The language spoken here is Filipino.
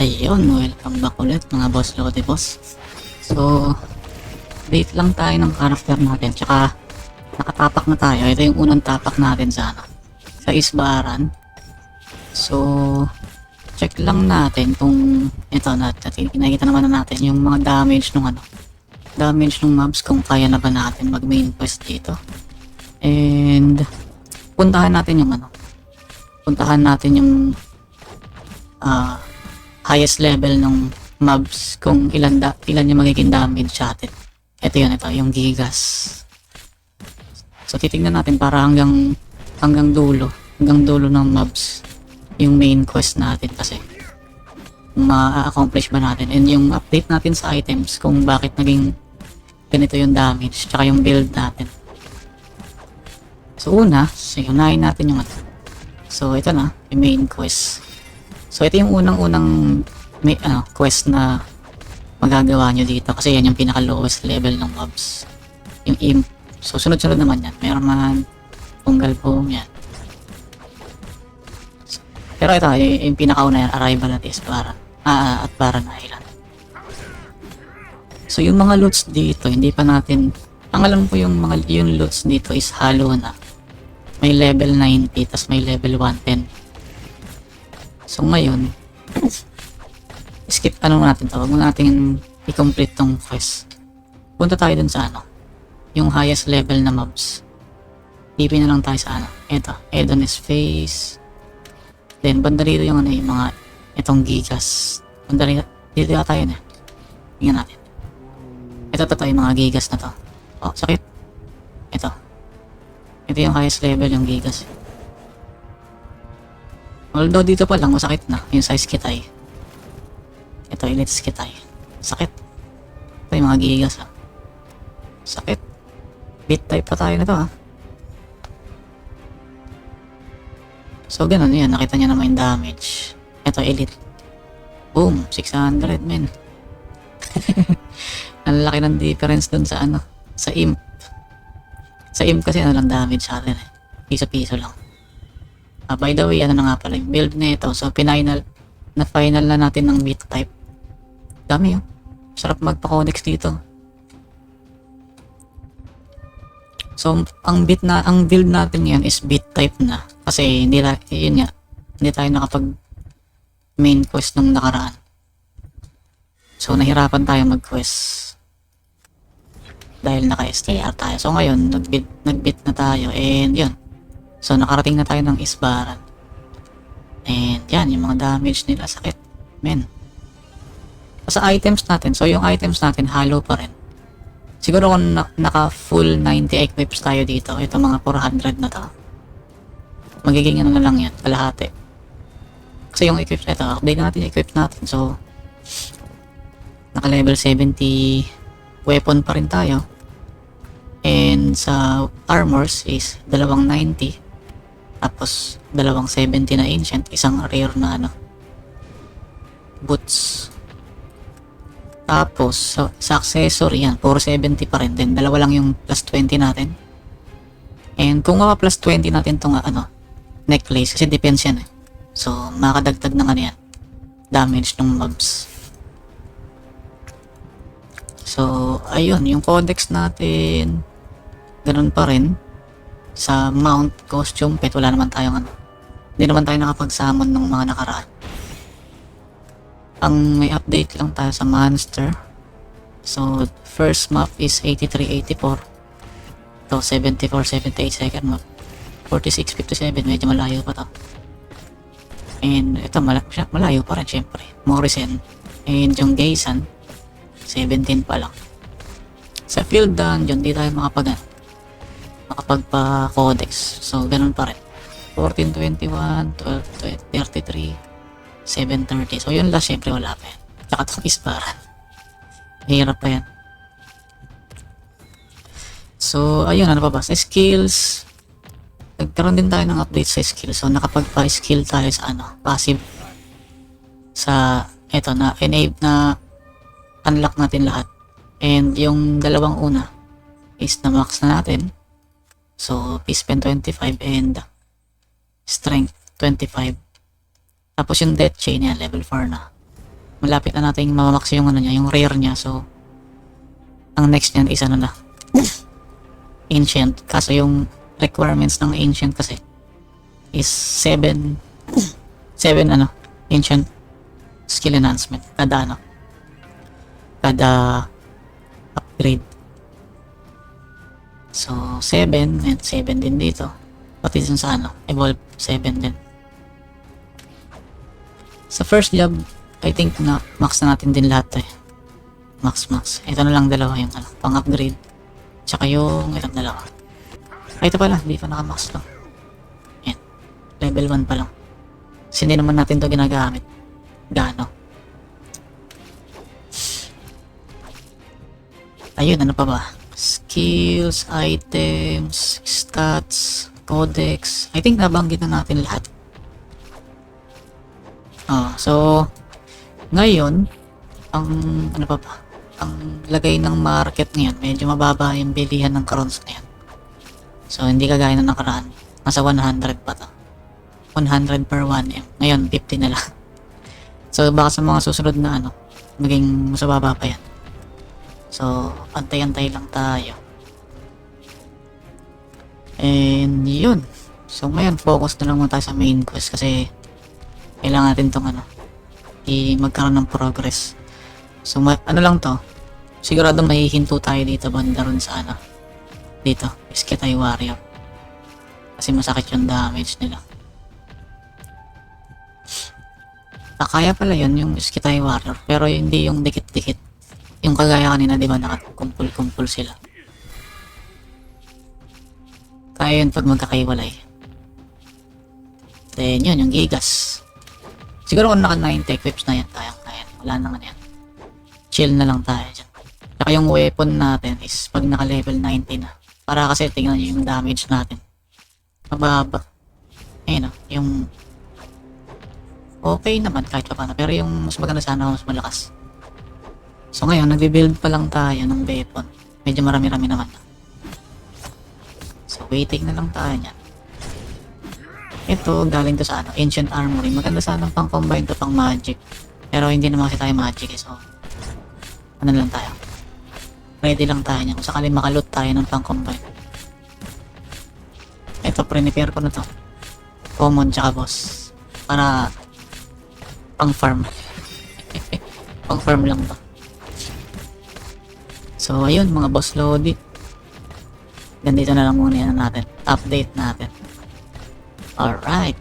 Ayun, welcome back ulit mga boss Lodi boss. So, date lang tayo ng character natin, tsaka nakatapak na tayo. Ito yung unang tapak natin sa sa Isbaran. So, check lang natin kung ito nakikita naman na natin yung mga damage nung damage nung mobs, kung kaya na ba natin mag main quest dito. And puntahan natin yung highest level ng mobs, kung ilan yung magiging damage sa atin. Ito yung gigas. So titingnan natin para hanggang dulo ng mobs yung main quest natin, kasi ma-accomplish ba natin, and yung update natin sa items kung bakit naging ganito yung damage, tsaka yung build natin. So unahin natin yung so ito na yung main quest. So ito yung unang quest na magagawa nyo dito, kasi yan yung pinaka lowest level ng mobs, yung imp. So sunod-sunod naman yan, meron man Pungal Boom yan. Pero ito yung pinakauna yan, Arrival at Isbaran at Baran Island. So yung mga loots dito, hindi pa natin, ang alam ko yung loots dito is hollow na, may level 90 tas may level 110. So ngayon, skip natin to, huwag natin i-complete tong quest. Punta tayo dun sa yung highest level na mobs. TP na lang tayo sa ito, Edonis Face. Then banda rito yung yung mga itong gigas. Banda rito tayo na. Tingnan natin. Ito yung mga gigas na to. Oh, sakit. Ito yung highest level yung gigas. Although dito pa lang masakit na yung size kitay. Ito, elite kitay. Sakit. Ito yung mga gigas sakit. Beat type pa tayo na to So ganun yan, nakita niya naman yung damage. Ito, elite. Boom, 600 men. Ang laki ng difference dun sa sa imp. Sa imp kasi lang damage sa atin Piso-piso lang. By the way, na nga pala yung build nito. So final na natin ng beat type. Dami sarap magpa-codex dito. So ang build natin yan is beat type na, kasi hindi tayo nakapag main quest nung nakaraan. So nahirapan tayo mag quest dahil naka-STR tayo. So ngayon nag-beat na tayo, and yun. So nakarating na tayo ng Isbaran. And yan, yung mga damage nila, sakit. Men. Sa items natin, so yung items natin hollow pa rin. Siguro kung naka full 90 equips tayo dito, ito mga 400 na to. Magiging na lang yan, kalahati. Kasi yung equips ito, update natin yung equips natin. So naka level 70 weapon pa rin tayo. And sa armors is 290. Tapos 270 na ancient, isang rare na boots. Tapos sa accessory yan, 470 pa rin din. Dalawa lang yung plus 20 natin. And kung plus 20 natin tong necklace, kasi depends yan So makadagdag ng yan, damage ng mobs. So ayun, yung codex natin ganun pa rin. Sa mount, costume, pet, wala naman tayong hindi naman tayo nakapag-summon ng mga nakaraan. Ang may update lang tayo sa monster. So first map is 83-84. Ito 74-78 second map. 46-57, medyo malayo pa to. And ito malayo pa rin syempre. Morrison. And yung Gaysan 17 pa lang. Sa field dungeon, di tayo makapagpa-codex. So, ganun pa rin. 14, 21, 12, 33, 730. So, yun last, syempre wala pa yan. Tsaka itong Isbaran. Hirap pa yan. So, ayun, ano pa ba? Sa skills, nagkaroon din tayo ng update sa skills. So, nakapagpa-skill tayo sa passive. Sa, eto na, enable na unlock natin lahat. And yung dalawang una is na-max na natin. So, Peace Pen 25 and Strength 25. Tapos yung Death Chain yan, level 4 na. malapit na natin mamamax yung ano niya, yung rare niya. So, ang next niyan is ano na, ancient. Kaso yung requirements ng ancient kasi is 7 ano, ancient skill enhancement kada ano, kada upgrade. So 7 and 7 din dito, pati dun sa ano, evolve 7 din. Sa first job, I think na max na natin din lahat eh. Max. Ito na lang dalawa yung ano, pang upgrade. Tsaka yung itong dalawa. Ay, ito pala, hindi pa naka-max to. Yan. Level 1 pa lang. Kasi hindi naman natin to ginagamit. Gaano. Ayun, ano pa ba? Skills, items, stats, codex. I think nabanggit na natin lahat. So, ngayon, ang ano pa ba? Ang lagay ng market ngayon, medyo mababa yung bilihan ng crowns ngayon. So, hindi kagaya na nakaraan. Nasa 100 pa to. 100 per 1M. Ngayon, 50 na lang. So, baka sa mga susunod na ano, maging mas mababa pa yan. So, antay-antay lang tayo. And yun. So, ngayon, focus na lang muna tayo sa main quest kasi kailangan natin tong ano, magkaroon ng progress. So, ano lang to, sigurado may hinto tayo dito banda ron sa ano, dito, Skitay Warrior. Kasi masakit yung damage nila. Kaya pala yun, yung Skitay Warrior, pero hindi yung dikit-dikit. Yung kagaya kanina, di ba, nakakumpul-kumpul sila. Kaya yun pag magkakaiwalay. Then yun, yung Gigas. Siguro kung naka 90 equips na yan, kaya. Wala naman yan. Chill na lang tayo dyan. Saka yung weapon natin is pag naka level 90 na. Para kasi tingnan nyo yung damage natin. Mababa. Ayun o, yung okay naman kahit pa paano. Pero yung mas maganda sana mas malakas. So ngayon, nagbe-build pa lang tayo ng weapon. Medyo marami-rami naman. So waiting na lang tayo niyan. Ito, galing to sa ano, Ancient Armory. Maganda sana pang combine to pang magic. Pero hindi naman kasi tayo magic eh. So, ano lang tayo. Ready lang tayo niyan. Kung sakali makaloot tayo ng pang combine. Ito, prepare ko na to. Common tsaka boss. Para pang farm. Pang farm lang to. So, ayun mga boss Lodi. Ganito na lang muna yan natin. Update natin. Alright.